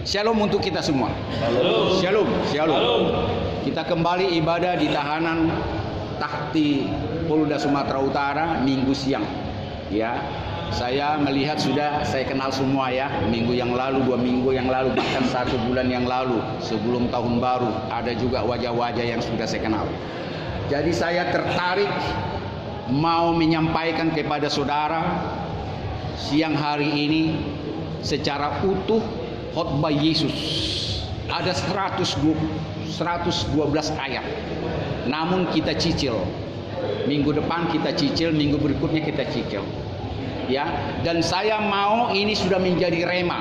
Shalom untuk kita semua. Shalom. Shalom. Kita kembali ibadah di tahanan Takti Polda Sumatera Utara minggu siang. Ya, saya melihat sudah saya kenal semua ya. Minggu yang lalu, 2 minggu yang lalu, bahkan 1 bulan yang lalu sebelum tahun baru ada juga wajah-wajah yang sudah saya kenal. Jadi saya tertarik mau menyampaikan kepada saudara siang hari ini secara utuh khotbah Yesus. Ada 112 ayat. Namun kita cicil. Minggu depan kita cicil, minggu berikutnya kita cicil. Ya, dan saya mau ini sudah menjadi rema.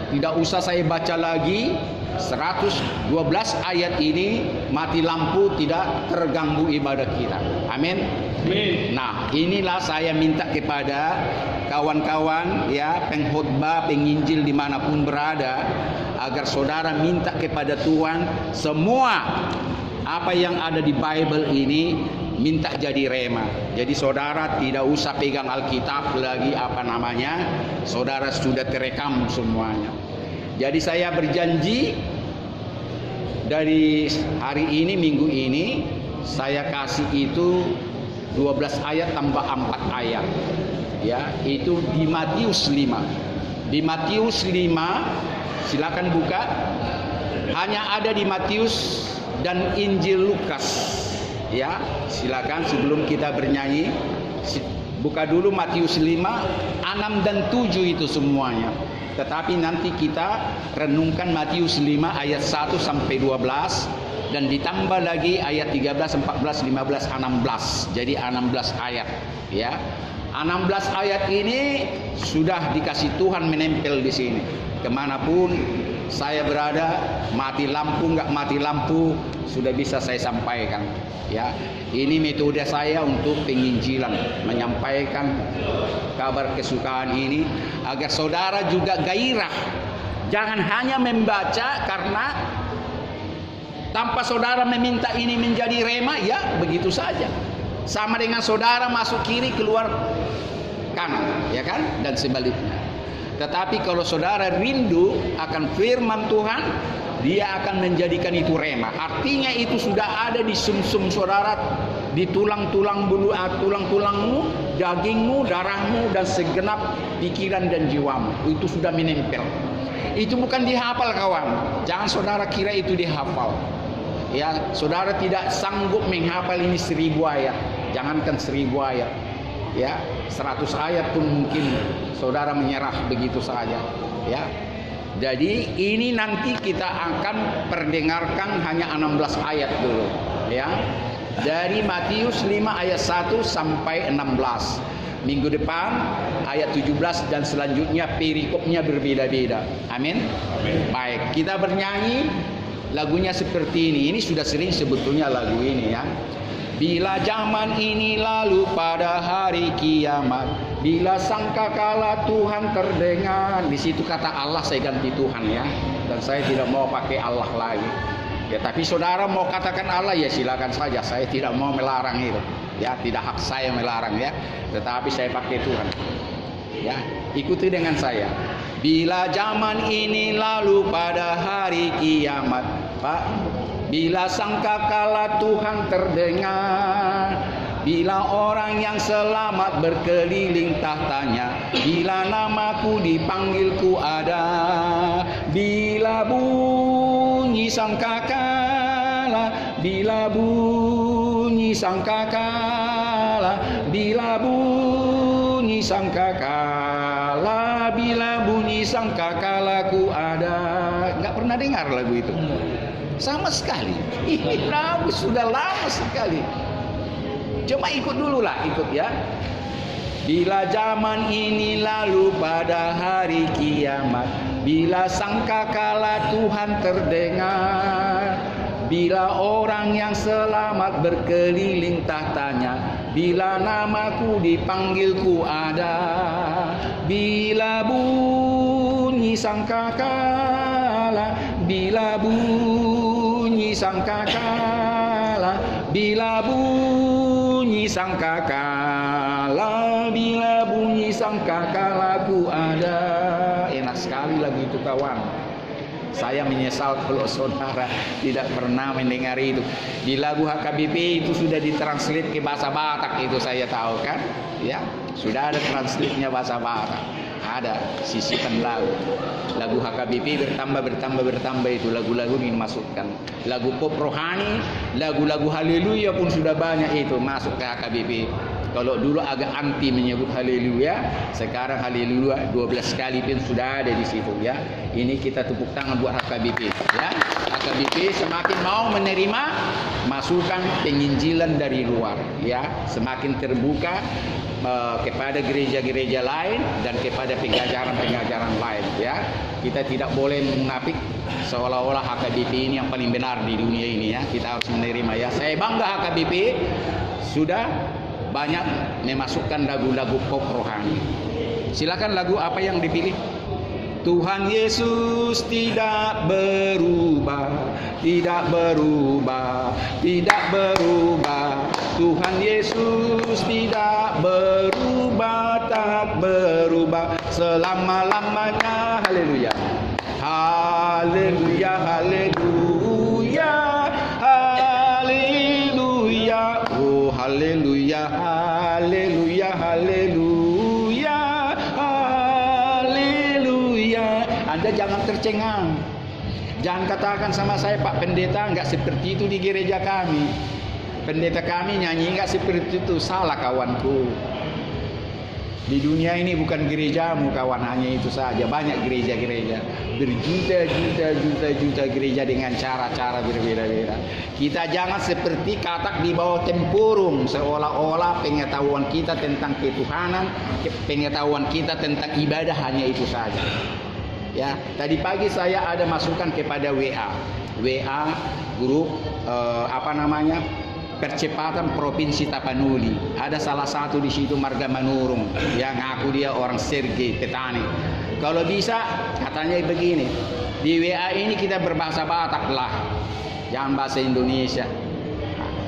Tidak usah saya baca lagi 112 ayat ini, mati lampu tidak terganggu ibadah kita. Amin. Nah, inilah saya minta kepada kawan-kawan ya, pengkhotbah, penginjil dimanapun berada, agar saudara minta kepada Tuhan semua apa yang ada di Bible ini minta jadi rema. Jadi saudara tidak usah pegang Alkitab lagi, saudara sudah terekam semuanya. Jadi saya berjanji dari hari ini, minggu ini saya kasih itu 12 ayat tambah 4 ayat. Ya, itu di Matius 5. Di Matius 5, silakan buka. Hanya ada di Matius dan Injil Lukas. Ya, silakan sebelum kita bernyanyi buka dulu Matius 5, 6 dan 7 itu semuanya. Tetapi nanti kita renungkan Matius 5 ayat 1 sampai 12 dan ditambah lagi ayat 13, 14, 15, 16. Jadi 16 ayat, ya. 16 ayat ini sudah dikasih Tuhan menempel di sini. Kemanapun saya berada, mati lampu nggak mati lampu, sudah bisa saya sampaikan. Ya, ini metode saya untuk penginjilan, menyampaikan kabar kesukaan ini agar saudara juga gairah. Jangan hanya membaca karena tanpa saudara meminta ini menjadi rema, ya begitu saja. Sama dengan saudara masuk kiri keluar kanan, ya kan? Dan sebaliknya. Tetapi kalau saudara rindu akan firman Tuhan, dia akan menjadikan itu rema. Artinya itu sudah ada di sumsum saudara, di tulang-tulang bulu, tulang-tulangmu, dagingmu, darahmu, dan segenap pikiran dan jiwamu. Itu sudah menempel. Itu bukan dihafal, kawan. Jangan saudara kira itu dihafal. Ya, saudara tidak sanggup menghafal ini 1000 ayat. Jangankan 1000 ayat. Ya, 100 ayat pun mungkin saudara menyerah begitu saja. Ya. Jadi ini nanti kita akan perdengarkan hanya 16 ayat dulu, ya. Dari Matius 5 ayat 1 sampai 16. Minggu depan ayat 17 dan selanjutnya perikopnya berbeda-beda. Amin. Baik, kita bernyanyi lagunya seperti ini. Ini sudah sering sebetulnya lagu ini, ya. Bila zaman ini lalu pada hari kiamat, bila sangkakala Tuhan terdengar. Di situ kata Allah saya ganti Tuhan, ya. Dan saya tidak mau pakai Allah lagi. Ya, tapi saudara mau katakan Allah, ya silakan saja. Saya tidak mau melarang itu. Ya, tidak hak saya melarang, ya. Tetapi saya pakai Tuhan. Ya, ikuti dengan saya. Bila zaman ini lalu pada hari kiamat, Pak. Bila sangkakala Tuhan terdengar, bila orang yang selamat berkeliling tahtanya, bila namaku dipanggilku ada, bila bunyi sangkakala, bila bunyi sangkakala, bila bunyi sangkakala, bila bunyi sangkakalaku ada. Nggak pernah dengar lagu itu? Sama sekali. Ini lagu sudah lama sekali. Cuma ikut dulu lah, ikut ya. Bila zaman ini lalu pada hari kiamat, bila sangkakala Tuhan terdengar, bila orang yang selamat berkeliling tahtanya, bila namaku dipanggilku ada, bila bunyi sangkakala, bila bunyi sangkakala, bila bunyi sangkakala, bila bunyi sangkakalaku ada. Enak sekali lagu itu, kawan. Saya menyesal kalau saudara tidak pernah mendengar itu. Di lagu HKBP itu sudah ditranslate ke bahasa Batak, itu saya tahu kan, ya. Sudah ada translate-nya bahasa Batak. Ada sisipan lagu HKBP bertambah itu lagu-lagu dimasukkan. Lagu pop rohani, lagu-lagu haleluya pun sudah banyak itu masuk ke HKBP. Kalau dulu agak anti menyebut haleluya, sekarang haleluya 12 kali pun sudah ada di situ, ya. Ini kita tepuk tangan buat HKBP, ya. HKBP semakin mau menerima masukan penginjilan dari luar, ya. Semakin terbuka kepada gereja-gereja lain dan kepada pengajaran-pengajaran lain, ya. Kita tidak boleh menapik seolah-olah HKBP ini yang paling benar di dunia ini, ya. Kita harus menerima, ya. Saya bangga HKBP sudah banyak memasukkan lagu-lagu pop rohani. Silakan lagu apa yang dipilih. Tuhan Yesus tidak berubah, tidak berubah, tidak berubah. Tuhan Yesus tidak berubah, tak berubah selama-lamanya. Haleluya. Haleluya, haleluya, haleluya. Oh, haleluya, haleluya, haleluya, haleluya. Anda jangan tercengang. Jangan katakan sama saya, Pak Pendeta, enggak seperti itu di gereja kami. Pendeta kami nyanyi enggak seperti itu. Salah, kawanku. Di dunia ini bukan gerejamu, kawan, hanya itu saja. Banyak gereja-gereja, berjuta-juta gereja dengan cara-cara berbeda-beda. Kita jangan seperti katak di bawah tempurung, seolah-olah pengetahuan kita tentang ketuhanan, pengetahuan kita tentang ibadah hanya itu saja. Ya, tadi pagi saya ada masukan kepada WA grup percepatan Provinsi Tapanuli. Ada salah satu di situ Marga Manurung yang ngaku dia orang Sergei, petani. Kalau bisa katanya begini, di WA ini kita berbahasa Batak lah, jangan bahasa Indonesia.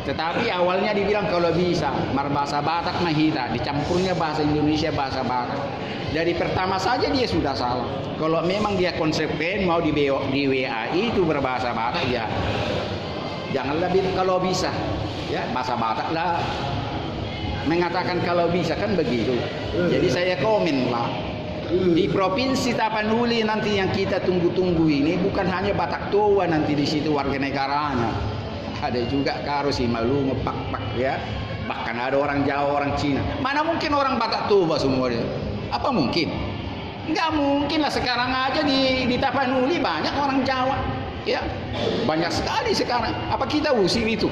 Tetapi awalnya dibilang kalau bisa bahasa Batak mahita, dicampurnya bahasa Indonesia, bahasa Batak. Dari pertama saja dia sudah salah. Kalau memang dia konsekuen mau di WA itu berbahasa Batak, ya janganlah kalau bisa, ya bahasa Batak lah, mengatakan kalau bisa, kan begitu. Jadi saya komen lah, di Provinsi Tapanuli nanti yang kita tunggu-tunggu ini bukan hanya Batak Toba nanti di situ warga negaranya, ada juga Karo, Simalungu, Pak, ya. Bahkan ada orang Jawa, orang Cina. Mana mungkin orang Batak Toba semua dia? Apa mungkin? Enggak mungkin lah. Sekarang aja di Tapanuli banyak orang Jawa, ya, banyak sekali sekarang. Apa kita usir itu?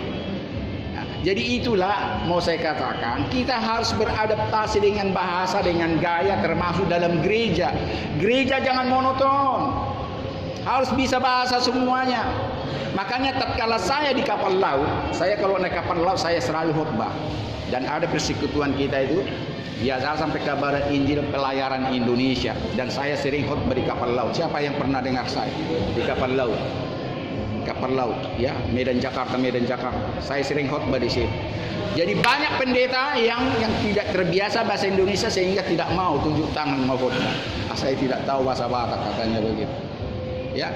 Nah, jadi itulah mau saya katakan, kita harus beradaptasi dengan bahasa, dengan gaya, termasuk dalam gereja. Gereja jangan monoton, harus bisa bahasa semuanya. Makanya tatkala saya di kapal laut, saya kalau naik kapal laut saya selalu khotbah. Dan ada persekutuan kita itu biasa sampai kabar Injil pelayaran Indonesia, dan saya sering khotbah di kapal laut. Siapa yang pernah dengar saya di kapal laut? Kapal laut, ya, Medan Jakarta. Saya sering khotbah di sini. Jadi banyak pendeta yang tidak terbiasa bahasa Indonesia sehingga tidak mau tunjuk tangan mau khotbah. Saya tidak tahu bahasa Batak, katanya begitu. Ya.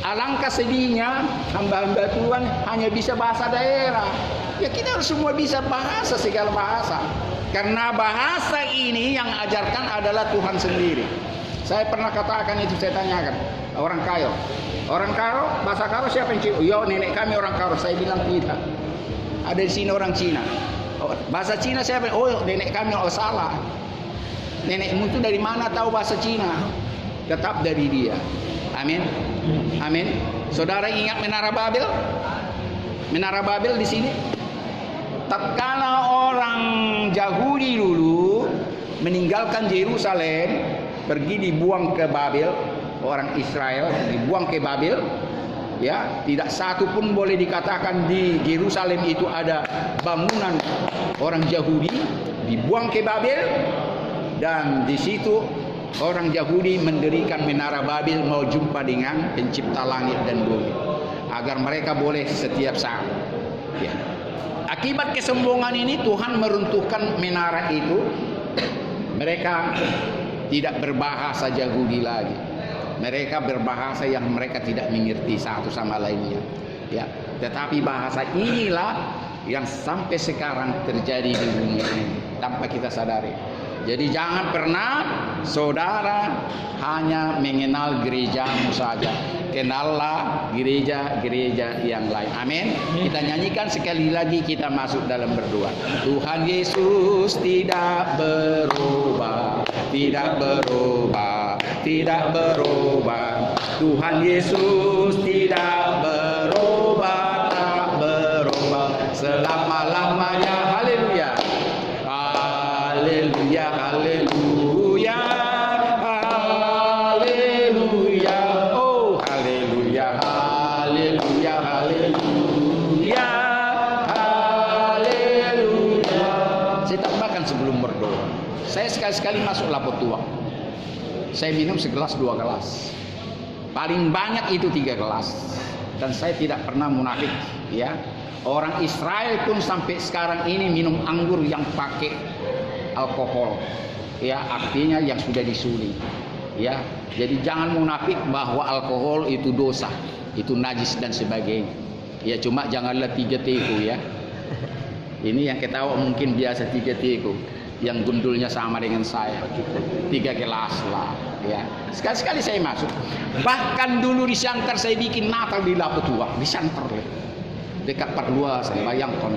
Alangkah sedihnya hamba-hamba Tuhan hanya bisa bahasa daerah. Ya, kita harus semua bisa bahasa, segala bahasa. Karena bahasa ini yang ajarkan adalah Tuhan sendiri. Saya pernah katakan itu, saya tanyakan orang Karo. Orang Karo, bahasa Karo siapa yang Cina? Yo, nenek kami orang Karo. Saya bilang tidak. Ada di sini orang Cina. Oh, bahasa Cina siapa? Oh, nenek kami. Oh, salah. Nenekmu itu dari mana tahu bahasa Cina? Tetap dari dia. Amin. Amin. Saudara ingat Menara Babel? Menara Babel di sini. Tatkala orang Yahudi dulu meninggalkan Yerusalem, pergi dibuang ke Babel, orang Israel dibuang ke Babel, ya, tidak satu pun boleh dikatakan di Yerusalem itu ada bangunan orang Yahudi, dibuang ke Babel, dan di situ orang Yahudi mendirikan Menara Babel mau jumpa dengan pencipta langit dan bumi agar mereka boleh setiap saat, ya. Akibat kesombongan ini Tuhan meruntuhkan menara itu. Mereka tidak berbahasa Yahudi lagi. Mereka berbahasa yang mereka tidak mengerti satu sama lainnya. Ya, tetapi bahasa inilah yang sampai sekarang terjadi di dunia ini tanpa kita sadari. Jadi jangan pernah saudara hanya mengenal gerejamu saja. Kenallah gereja-gereja yang lain. Amin. Kita nyanyikan sekali lagi, kita masuk dalam berdoa. Tuhan Yesus tidak berubah, tidak berubah, tidak berubah. Tuhan Yesus tidak berubah, tak berubah selama-lamanya. Haleluya. Haleluya, haleluya, haleluya, oh haleluya, haleluya, haleluya, haleluya. Saya tambahkan sebelum berdoa, saya sekali-sekali masuk lapor tua, saya minum segelas 2 gelas, paling banyak itu 3 gelas, dan saya tidak pernah munafik, ya. Orang Israel pun sampai sekarang ini minum anggur yang pakai alkohol, ya, artinya yang sudah disuling, ya. Jadi jangan munafik bahwa alkohol itu dosa, itu najis dan sebagainya, ya. Cuma janganlah 3 teko, ya. Ini yang ketawa mungkin biasa 3 teko, yang gundulnya sama dengan saya, 3 gelas lah, ya. Sekali-sekali saya masuk. Bahkan dulu di Siantar saya bikin Natal di Lapo Tua, di Siantar, dekat Parluasan. Bayangkan,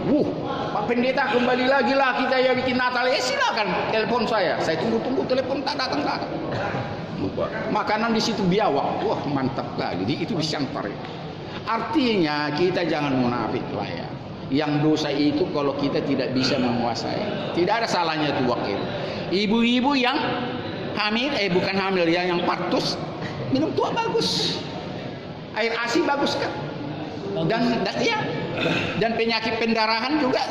Pak Pendeta kembali lagi lah kita ya bikin Natal. Silakan telepon saya tunggu telepon tak datang. Makanan di situ biawak, mantap lagi. Itu di Siantar. Artinya kita jangan munafik lah, ya. Yang dosa itu kalau kita tidak bisa menguasai, tidak ada salahnya tuak itu. Ibu-ibu yang hamil, bukan hamil ya, yang partus minum tuak bagus. Air ASI bagus kan? Dan penyakit pendarahan juga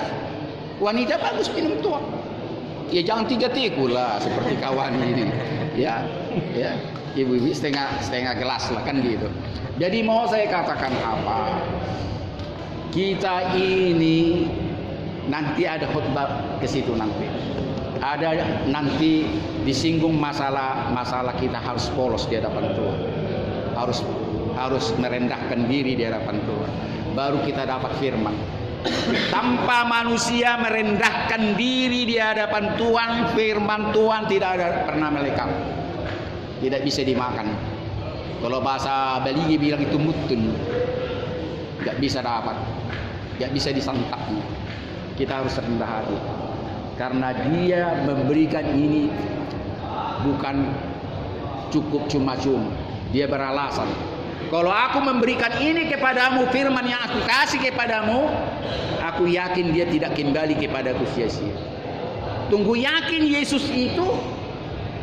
wanita bagus minum tuak. Ya jangan 3 teko lah seperti kawan ini. Ya. Ibu-ibu setengah gelas lah kan gitu. Jadi mau saya katakan apa? Kita ini nanti ada khutbah ke situ nanti. Ada nanti disinggung masalah kita harus polos di hadapan Tuhan. Harus merendahkan diri di hadapan Tuhan. Baru kita dapat firman. Tanpa manusia merendahkan diri di hadapan Tuhan, firman Tuhan tidak ada pernah melekat. Tidak bisa dimakan. Kalau bahasa Bali bilang itu mutun. Gak bisa dapat, gak bisa disantapnya. Kita harus rendah hati, karena Dia memberikan ini bukan cukup cuma-cuma. Dia beralasan, kalau aku memberikan ini kepadamu, firman yang aku kasih kepadamu, aku yakin dia tidak kembali kepadaku sia-sia. Tunggu yakin Yesus itu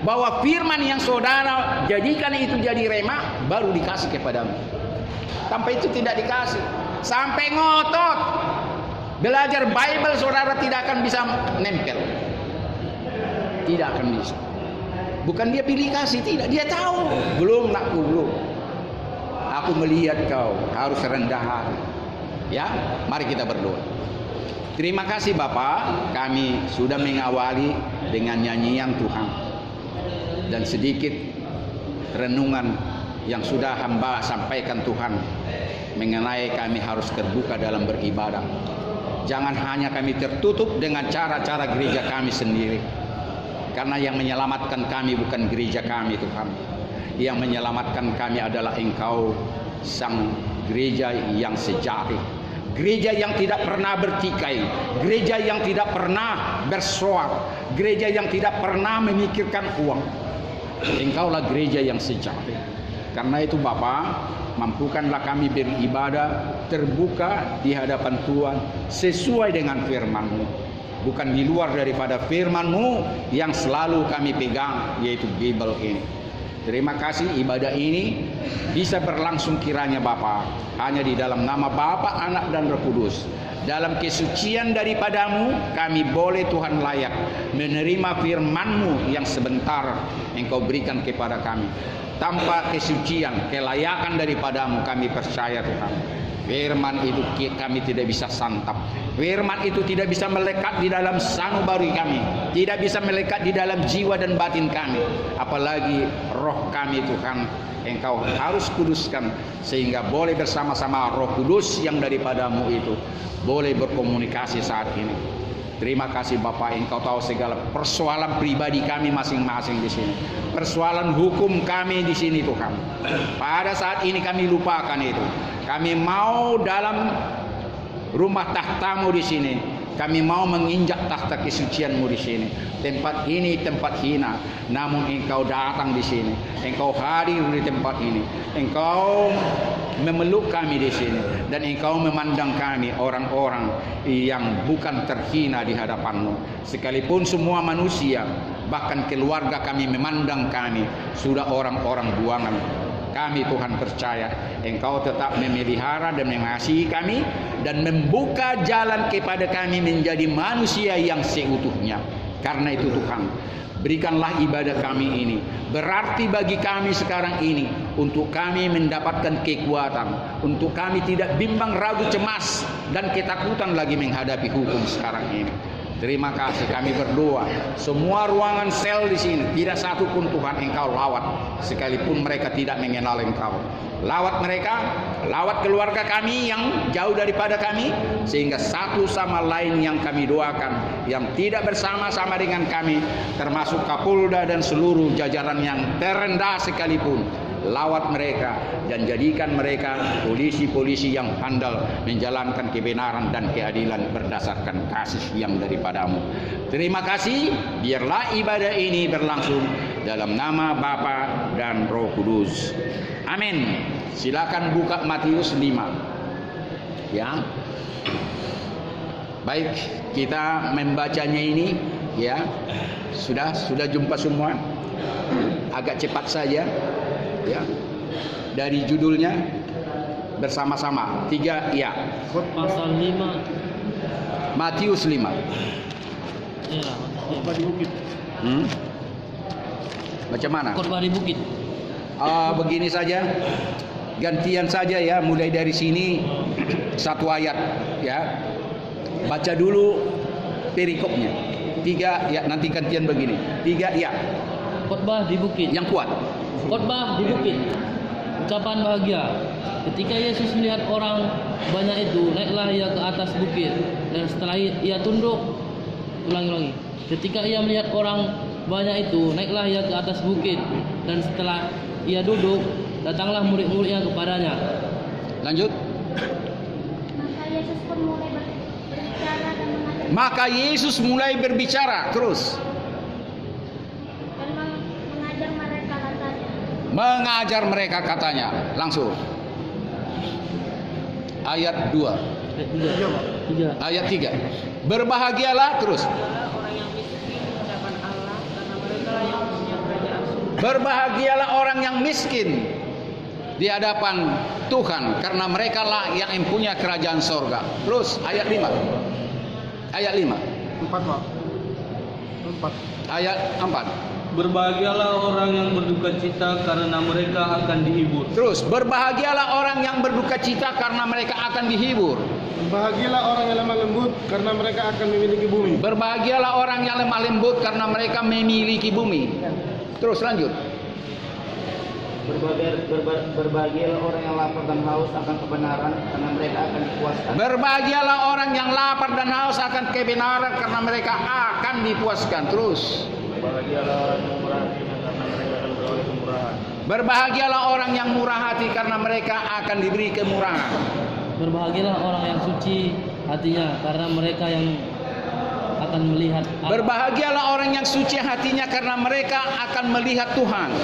bahwa firman yang saudara jadikan itu jadi rema, baru dikasih kepadamu. Tanpa itu tidak dikasih. Sampai ngotot belajar Bible, saudara tidak akan bisa nempel. Tidak akan bisa. Bukan dia pilih kasih, tidak. Dia tahu. Belum nakku, belum. Aku melihat kau harus rendah hati. Ya, mari kita berdoa. Terima kasih Bapak, kami sudah mengawali dengan nyanyian Tuhan. Dan sedikit renungan yang sudah hamba sampaikan Tuhan mengenai kami harus terbuka dalam beribadah. Jangan hanya kami tertutup dengan cara-cara gereja kami sendiri, karena yang menyelamatkan kami bukan gereja kami Tuhan. Yang menyelamatkan kami adalah Engkau, sang gereja yang sejati, gereja yang tidak pernah bertikai, gereja yang tidak pernah bersuara, gereja yang tidak pernah memikirkan uang. Engkaulah gereja yang sejati. Karena itu Bapa, mampukanlah kami beribadah terbuka di hadapan Tuhan sesuai dengan firman-Mu, bukan di luar daripada firman-Mu yang selalu kami pegang, yaitu Bible ini. Terima kasih ibadah ini bisa berlangsung kiranya Bapa hanya di dalam nama Bapa, Anak dan Roh Kudus. Dalam kesucian daripadamu kami boleh Tuhan layak menerima firman-Mu yang sebentar Engkau berikan kepada kami. Tanpa kesucian, kelayakan daripadamu kami percaya Tuhan Firman itu kami tidak bisa santap. Firman itu tidak bisa melekat di dalam sanubari kami, tidak bisa melekat di dalam jiwa dan batin kami. Apalagi roh kami Tuhan, Engkau harus kuduskan sehingga boleh bersama-sama Roh Kudus yang daripadamu itu boleh berkomunikasi saat ini. Terima kasih Bapak, Engkau tahu segala persoalan pribadi kami masing-masing di sini. Persoalan hukum kami di sini Tuhan. Pada saat ini kami lupakan itu. Kami mau dalam rumah tahtamu di sini. Kami mau menginjak tahta kesucianmu di sini. Tempat ini tempat hina, namun Engkau datang di sini. Engkau hadir di tempat ini. Engkau memeluk kami di sini dan Engkau memandang kami orang-orang yang bukan terhina di hadapan-Mu. Sekalipun semua manusia, bahkan keluarga kami memandang kami sudah orang-orang buangan. Kami Tuhan percaya Engkau tetap memelihara dan mengasihi kami dan membuka jalan kepada kami menjadi manusia yang seutuhnya. Karena itu Tuhan, berikanlah ibadah kami ini berarti bagi kami sekarang ini, untuk kami mendapatkan kekuatan, untuk kami tidak bimbang, ragu, cemas dan ketakutan lagi menghadapi hukum sekarang ini. Terima kasih, kami berdoa semua ruangan sel di sini tidak satu pun Tuhan Engkau lawat, sekalipun mereka tidak mengenal Engkau. Lawat mereka, lawat keluarga kami yang jauh daripada kami, sehingga satu sama lain yang kami doakan yang tidak bersama-sama dengan kami, termasuk Kapolda dan seluruh jajaran yang terendah sekalipun, lawat mereka dan jadikan mereka polisi-polisi yang handal menjalankan kebenaran dan keadilan berdasarkan kasih yang daripadamu. Terima kasih, biarlah ibadah ini berlangsung dalam nama Bapa dan Roh Kudus. Amin. Silakan buka Matius 5. Ya. Baik, kita membacanya ini ya. Sudah jumpa semua. Agak cepat saja. Ya, dari judulnya bersama-sama 3 ya. Pasal 5 Matius 5. Ya, khotbah di bukit. Macam mana? Khotbah di bukit. Begini saja, gantian saja ya, mulai dari sini satu ayat ya. Baca dulu perikopnya 3 ya, nanti gantian begini 3 ya. Khotbah di bukit. Yang kuat. Khotbah di bukit. Ucapan bahagia. Ketika Yesus melihat orang banyak itu, naiklah ia ke atas bukit, dan setelah ia tunduk, ulangi. Ketika ia melihat orang banyak itu, naiklah ia ke atas bukit, dan setelah ia duduk, datanglah murid-muridnya kepadanya. Lanjut. Maka Yesus mulai berbicara terus. Mengajar mereka katanya. Langsung. Ayat 2. Ayat 3. Berbahagialah terus. Berbahagialah orang yang miskin di hadapan Tuhan, karena mereka lah yang mempunyai kerajaan sorga. Terus ayat 5. Ayat 5. 4. Ayat 4. Berbahagialah orang yang berduka cita, karena mereka akan dihibur. Terus, berbahagialah orang yang berduka cita, karena mereka akan dihibur. Berbahagialah orang yang lemah lembut, karena mereka akan memiliki bumi. Berbahagialah orang yang lemah lembut, karena mereka memiliki bumi. Terus lanjut. Berbahagialah orang yang lapar dan haus akan kebenaran, karena mereka akan dipuaskan. Berbahagialah orang yang lapar dan haus akan kebenaran, karena mereka akan dipuaskan. Terus. Berbahagialah orang yang murah hati, karena mereka akan beroleh kemurahan. Berbahagialah orang yang murah hati, karena mereka akan diberi kemurahan. Berbahagialah orang yang suci hatinya, karena mereka yang akan melihat Allah. Berbahagialah orang yang suci hatinya, karena mereka akan melihat Tuhan.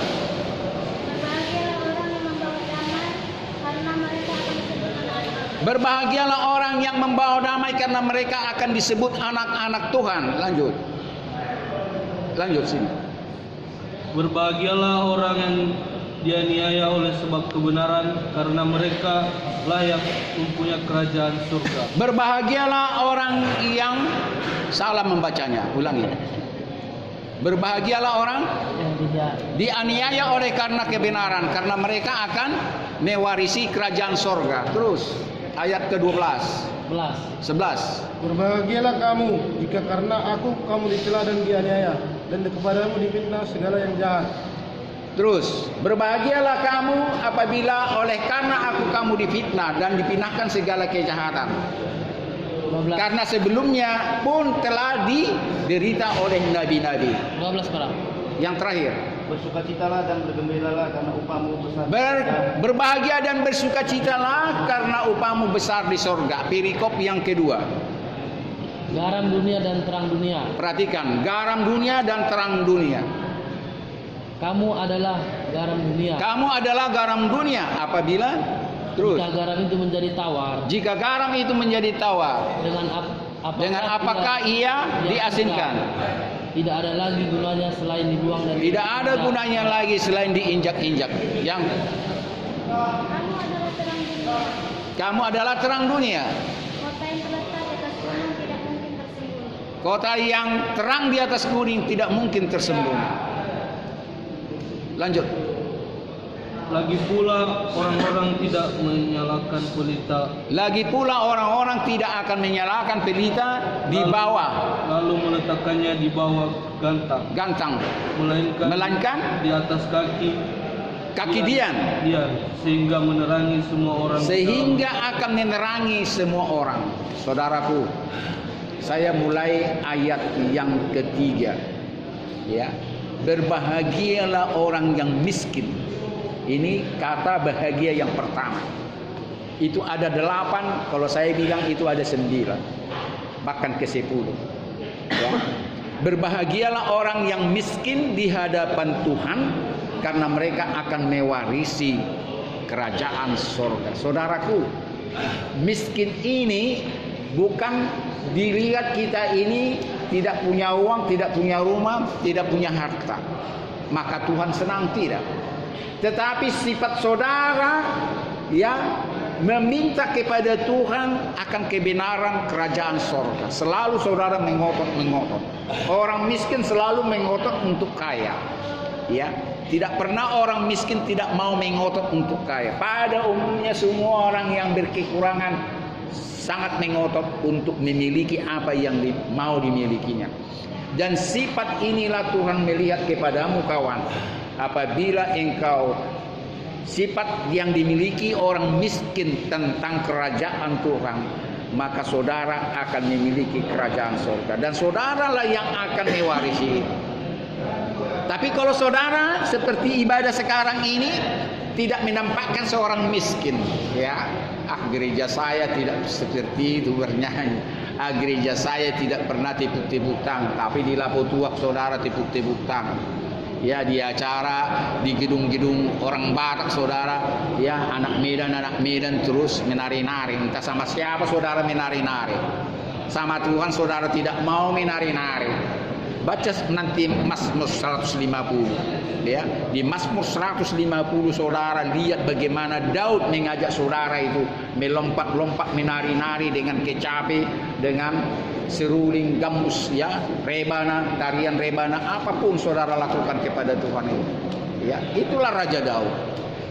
Berbahagialah orang yang membawa damai, karena mereka akan disebut anak-anak Tuhan. Lanjut sini. Berbahagialah orang yang dianiaya oleh sebab kebenaran, karena mereka lah yang mempunyai kerajaan surga. Berbahagialah orang yang salah membacanya. Ulangi. Berbahagialah orang dianiaya oleh karena kebenaran, karena mereka akan mewarisi kerajaan sorga. Terus. ayat ke-12, 11. Berbahagialah kamu jika karena aku kamu dicela dan dianiaya dan kepadamu difitnah segala yang jahat. Terus, berbahagialah kamu apabila oleh karena aku kamu difitnah dan dipinahkan segala kejahatan. 12. Karena sebelumnya pun telah diderita oleh nabi-nabi. 12 sekarang. Yang terakhir, Bersukacitalah dan bergembiralah karena upahmu besar. berbahagia dan bersukacitalah karena upahmu besar di sorga. Perikop yang kedua. Garam dunia dan terang dunia. Perhatikan, garam dunia dan terang dunia. Kamu adalah garam dunia. Kamu adalah garam dunia apabila terus. Jika garam itu menjadi tawar, Jika garam itu menjadi tawar, dengan apakah ia diasinkan? Tidak ada lagi gunanya selain dibuang dan Tidak ada gunanya lagi selain diinjak-injak. Yang kamu adalah terang dunia. Kota yang terletak di atas gunung tidak mungkin tersembunyi. Kota yang terang di atas gunung tidak mungkin tersembunyi. Lanjut. Lagi pula orang-orang tidak menyalakan pelita, Lagi pula orang-orang tidak akan menyalakan pelita di bawah lalu meletakkannya di bawah gantang, melainkan di atas kaki dian, sehingga menerangi semua orang. sehingga akan menerangi semua orang. Saudaraku, saya mulai ayat yang ketiga, ya. Berbahagialah orang yang miskin. Ini kata bahagia yang pertama. Itu ada 8, kalau saya bilang itu ada 9, bahkan ke 10. Ya. Berbahagialah orang yang miskin di hadapan Tuhan, karena mereka akan mewarisi kerajaan surga. Saudaraku, miskin ini bukan dilihat kita ini tidak punya uang, tidak punya rumah, tidak punya harta, maka Tuhan senang, tidak. Tetapi sifat saudara yang meminta kepada Tuhan akan kebenaran kerajaan surga. Selalu saudara mengotot. Orang miskin selalu mengotot untuk kaya. Ya, tidak pernah orang miskin tidak mau mengotot untuk kaya. Pada umumnya semua orang yang berkekurangan sangat mengotot untuk memiliki apa yang mau dimilikinya. Dan sifat inilah Tuhan melihat kepadamu, kawan. Apabila engkau sifat yang dimiliki orang miskin tentang kerajaan Tuhan, maka saudara akan memiliki kerajaan surga, dan saudaralah yang akan mewarisi. Tapi kalau saudara seperti ibadah sekarang ini tidak menampakkan seorang miskin, ya, gereja saya tidak seperti itu bernyanyi, gereja saya tidak pernah tepuk-tepuk tangan, tapi di Lapo Tuak saudara tepuk-tepuk tangan. Ya, di acara di gedung-gedung orang Batak saudara, ya, anak Medan terus menari-nari. Entah sama siapa saudara menari-nari, sama Tuhan saudara tidak mau menari-nari. Baca nanti Mazmur 150, ya. Di Mazmur 150 saudara lihat bagaimana Daud mengajak saudara itu melompat-lompat menari-nari dengan kecapi, dengan seruling gambus, ya, rebana, tarian rebana, apapun saudara lakukan kepada Tuhan itu. Ya, itulah Raja Daud,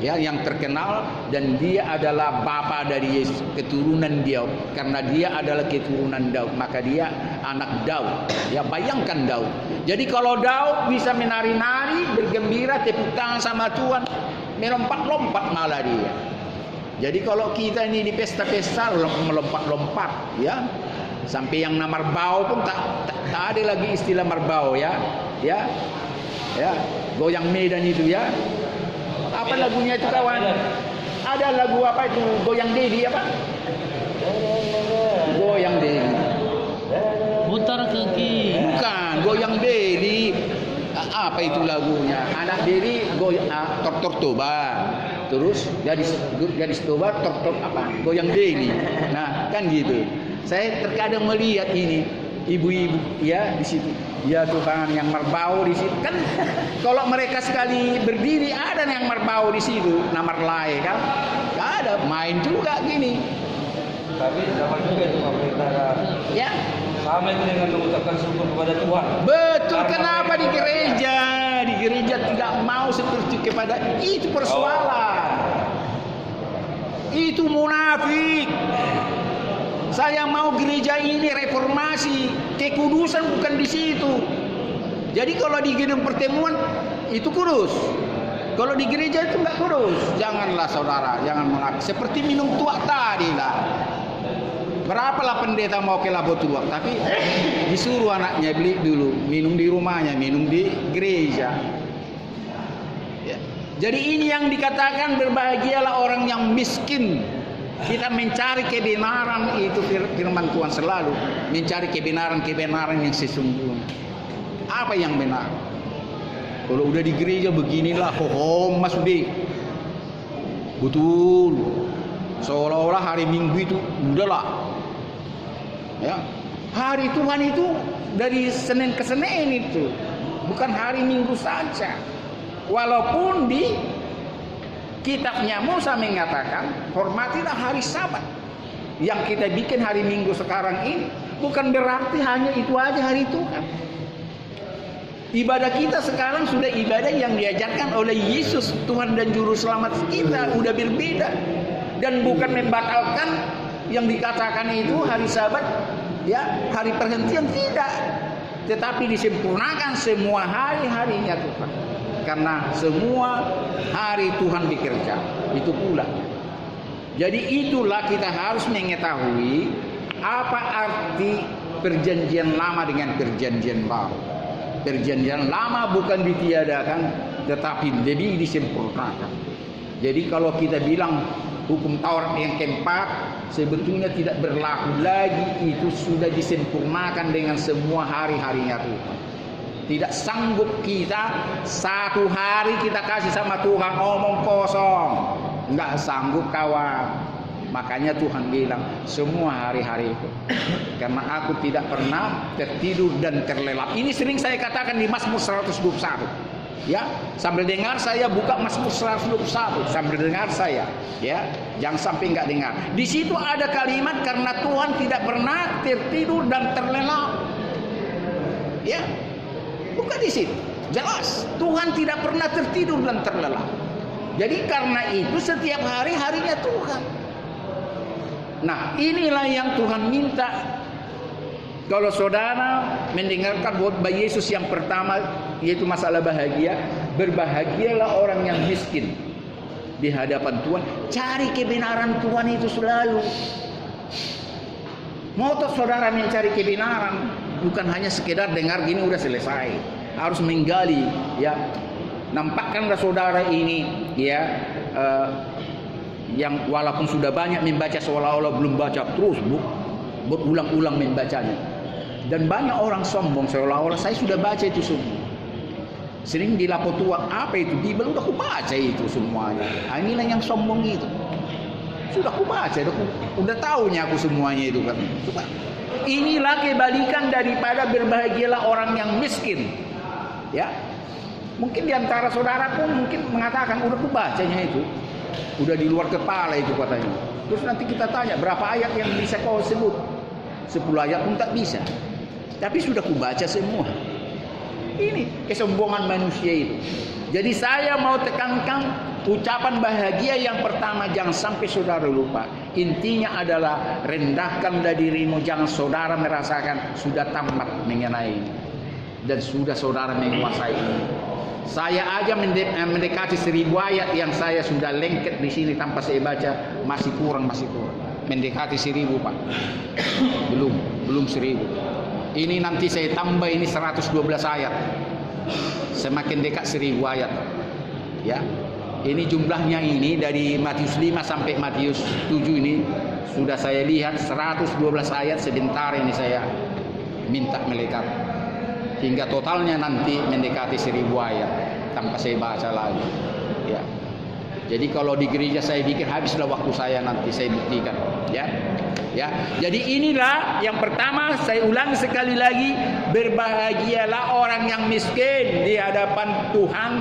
ya, yang terkenal, dan dia adalah bapa dari Yesus, keturunan dia. Karena dia adalah keturunan Daud, maka dia anak Daud. Ya, bayangkan Daud. Jadi kalau Daud bisa menari-nari, bergembira, tepuk tangan sama Tuhan, melompat-lompat malah dia. Jadi kalau kita ini di pesta-pesta melompat-lompat, ya, sampai yang nama merbau pun tak ada lagi istilah merbau, ya, ya, ya, goyang Medan itu, ya. Apa lagunya itu, kawan? Ada lagu apa itu? Goyang Dedi apa? Goyang Dedi. Putar kaki. Bukan, goyang Dedi. Apa itu lagunya? Anak Dedi goyang Tortoba. Terus gadis Toba apa? Goyang Dedi. Nah, kan gitu. Saya terkadang melihat ini ibu-ibu, ya, di situ. Ya Tuhan, yang merbau di situ kan. Kalau mereka sekali berdiri ada yang merbau di situ, namar lai kan. Gak ada, main juga gini. Tapi sama juga itu pemerintah, Ya, sama itu dengan mengucapkan syukur kepada Tuhan. betul. Kenapa di gereja? Di gereja tidak mau seperti kepada itu persoalan. Itu munafik. Saya mau gereja ini reformasi, kekudusan bukan di situ. Jadi kalau di gedung pertemuan itu kudus, kalau di gereja itu enggak kudus. Janganlah saudara, jangan mengaku seperti minum tuak tadi lah. Berapalah pendeta mau ke labo tuak, tapi disuruh anaknya beli dulu, minum di rumahnya, minum di gereja. Ya. Jadi ini yang dikatakan berbahagialah orang yang miskin. Kita mencari kebenaran, itu firman Tuhan selalu mencari kebenaran yang sesungguhnya. Apa yang benar? Kalau udah di gereja beginilah, mas udah betul. Seolah-olah hari Minggu itu udahlah. Ya, hari Tuhan itu dari Senin ke Senin itu, bukan hari Minggu saja. Walaupun di kitabnya Musa mengatakan hormatilah hari Sabat. Yang kita bikin hari Minggu sekarang ini bukan berarti hanya itu aja hari Tuhan. Ibadah kita sekarang sudah ibadah yang diajarkan oleh Yesus, Tuhan dan Juru Selamat kita, udah berbeda. Dan bukan membatalkan yang dikatakan itu hari Sabat, ya hari perhentian, tidak. Tetapi disempurnakan semua hari-harinya Tuhan. Karena semua hari Tuhan bekerja, itu pula. Jadi itulah kita harus mengetahui apa arti perjanjian lama dengan perjanjian baru. Perjanjian lama bukan ditiadakan, tetapi lebih disempurnakan. Jadi kalau kita bilang hukum Taurat yang keempat sebetulnya tidak berlaku lagi, itu sudah disempurnakan dengan semua hari-harinya Tuhan. Tidak sanggup kita satu hari kita kasih sama Tuhan omong kosong, nggak sanggup kawan. Makanya Tuhan bilang semua hari-hariku, karena aku tidak pernah tertidur dan terlelap. Ini sering saya katakan di Mazmur 121. Ya, sambil dengar saya buka Mazmur 121 sambil dengar saya, ya, jangan sampai nggak dengar. Di situ ada kalimat karena Tuhan tidak pernah tertidur dan terlelap. Ya. Bukan di situ. Jelas Tuhan tidak pernah tertidur dan terlelap. Jadi karena itu setiap hari harinya Tuhan. Nah, inilah yang Tuhan minta. Kalau saudara mendengarkan khotbah Yesus yang pertama, yaitu masalah bahagia, berbahagialah orang yang miskin di hadapan Tuhan. Cari kebenaran Tuhan itu selalu. Mau toh saudara mencari kebenaran, bukan hanya sekedar dengar gini udah selesai. Harus menggali, ya. Nampakkanlah saudara ini, ya, yang walaupun sudah banyak membaca seolah-olah belum baca, terus berulang-ulang membacanya. Dan banyak orang sombong seolah-olah saya sudah baca itu semua. Sering dilapor Tuhan, apa itu? Bibel udah aku baca itu semuanya. Nah, inilah yang sombong itu. Sudah aku baca, udah tahunya aku semuanya itu kan. Coba. Inilah kebalikan daripada berbahagialah orang yang miskin. Ya. Mungkin diantara saudara pun mungkin mengatakan udah aku bacanya itu. Udah di luar kepala itu katanya. Terus nanti kita tanya berapa ayat yang bisa kau sebut? 10 ayat pun tak bisa. Tapi sudah aku baca semua. Ini kesombongan manusia itu. Jadi saya mau tekankan ucapan bahagia yang pertama, jangan sampai saudara lupa. Intinya adalah rendahkan dirimu, jangan saudara merasakan sudah tamat mengenai ini dan sudah saudara menguasai ini. Saya aja mendekati 1000 ayat yang saya sudah lengket di sini tanpa saya baca, masih kurang. Mendekati 1000 Pak. belum 1000. Ini nanti saya tambah ini 112 ayat. Semakin dekat 1000 ayat. Ya. Ini jumlahnya ini dari Matius 5 sampai Matius 7 ini sudah saya lihat 112 ayat sebentar ini saya minta melekat. Hingga totalnya nanti mendekati 1000 ayat tanpa saya baca lagi. Ya. Jadi kalau di gereja saya pikir habislah waktu saya, nanti saya buktikan, ya. Ya. Jadi inilah yang pertama, saya ulang sekali lagi, berbahagialah orang yang miskin di hadapan Tuhan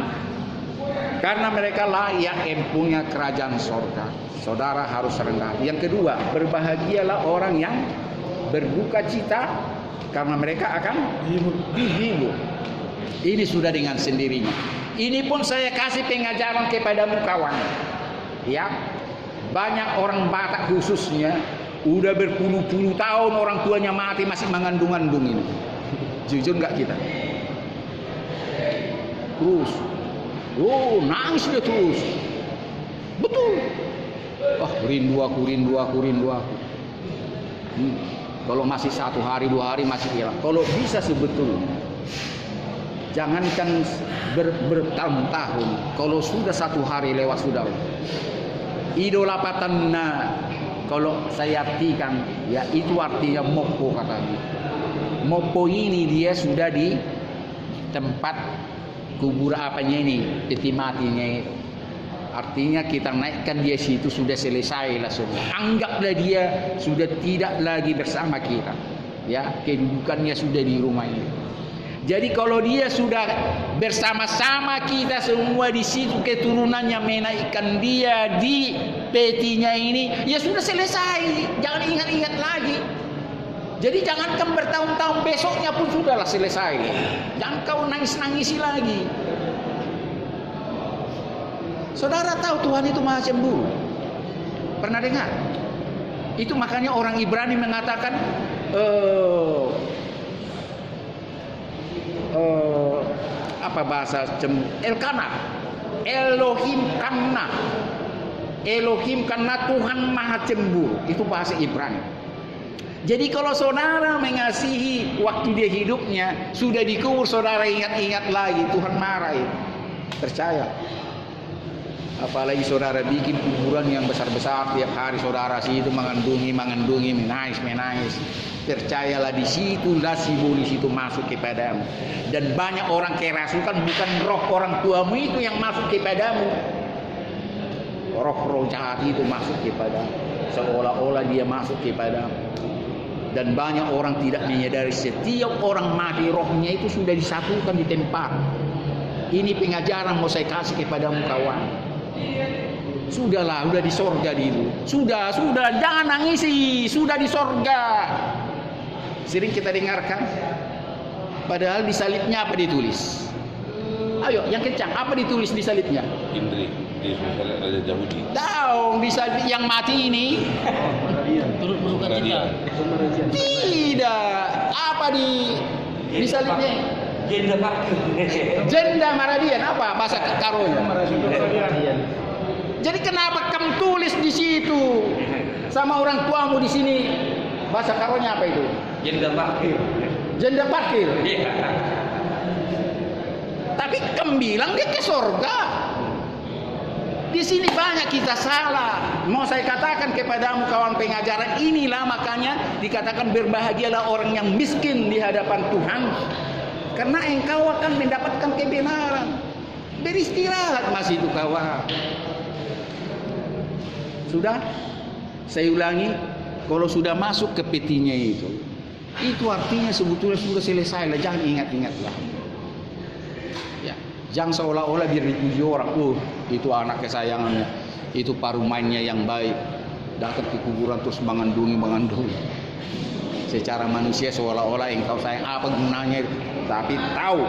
karena mereka layak empunya kerajaan surga. Saudara harus rendah. Yang kedua, berbahagialah orang yang berduka cita karena mereka akan dihibur. Ini sudah dengan sendirinya. Ini pun saya kasih pengajaran kepadamu kawan. Ya, banyak orang Batak khususnya Udah berpuluh-puluh tahun orang tuanya mati masih mengandung-andung ini. Jujur nggak kita? Terus, nangis dia terus. Betul. Wah, rindu aku. Kalau masih 1 hari 2 hari masih hilang. Kalau bisa sebetulnya, jangankan bertahun-tahun. Kalau sudah 1 hari lewat sudah. Idola patanna. Kalau saya artikan, ya itu artinya mopo katanya. Mopo ini dia sudah di tempat kubur apanya ini, peti matinya itu. Artinya kita naikkan dia situ sudah selesai lah semua. Anggaplah dia sudah tidak lagi bersama kita. Ya, kedudukannya sudah di rumah ini. Jadi kalau dia sudah bersama-sama kita semua di situ, keturunannya menaikkan dia di petinya ini, ya sudah selesai. Jangan ingat-ingat lagi. Jadi jangankan bertahun-tahun, besoknya pun sudahlah selesai. Jangan kau nangis-nangisi lagi. Saudara tahu Tuhan itu maha cemburu. Pernah dengar? Itu makanya orang Ibrani mengatakan apa bahasa Elkanah, Elohim karena Tuhan maha cemburu. Itu bahasa Ibrani. Jadi kalau saudara mengasihi waktu dia hidupnya, sudah dikubur saudara ingat-ingat lagi, Tuhan marah itu. Percaya. Apalagi saudara bikin kuburan yang besar-besar tiap hari, saudara situ mengandungi, menangis. Percayalah di situlah simbolis itu masuk kepadamu. Dan banyak orang kerasukan, bukan roh orang tuamu itu yang masuk kepadamu. Roh-roh jahat itu masuk kepadamu. Seolah-olah dia masuk kepadamu. Dan banyak orang tidak menyadari setiap orang mati rohnya itu sudah disatukan di tempat. Ini pengajaran mau saya kasih kepadamu kawan. Sudahlah, sudah di sorga dulu. Sudah, jangan nangisi, sudah di sorga. Sering kita dengarkan. Padahal di salibnya apa ditulis? Ayo, yang kencang, apa ditulis di salibnya? Indri di Raja Yahudi. Tahu, di salib yang mati ini Turut berduka cita. tidak. Apa di salibnya? Jenda Pakir. Jenda Maradian, apa bahasa karonya? Jadi kenapa kamu tulis di situ sama orang tuamu di sini? Bahasa karonya apa itu? Jenda Pakir. Jenda parkir. Iya. Tapi kamu bilang dia ke surga. Di sini banyak kita salah. Mau saya katakan kepadamu kawan pengajaran, inilah makanya dikatakan berbahagialah orang yang miskin di hadapan Tuhan. Karena engkau akan mendapatkan kebenaran. Beristirahat masih itu kawan. Sudah? Saya ulangi, kalau sudah masuk ke petinya itu artinya sebetulnya sudah selesai lah. Jangan ingat-ingatlah. Ya, jangan seolah-olah biar dipuji orang. Itu anak kesayangannya, itu paruh mainnya yang baik. Datang ke kuburan terus mengandungi. Secara manusia seolah-olah engkau sayang, apa gunanya? Tapi tahu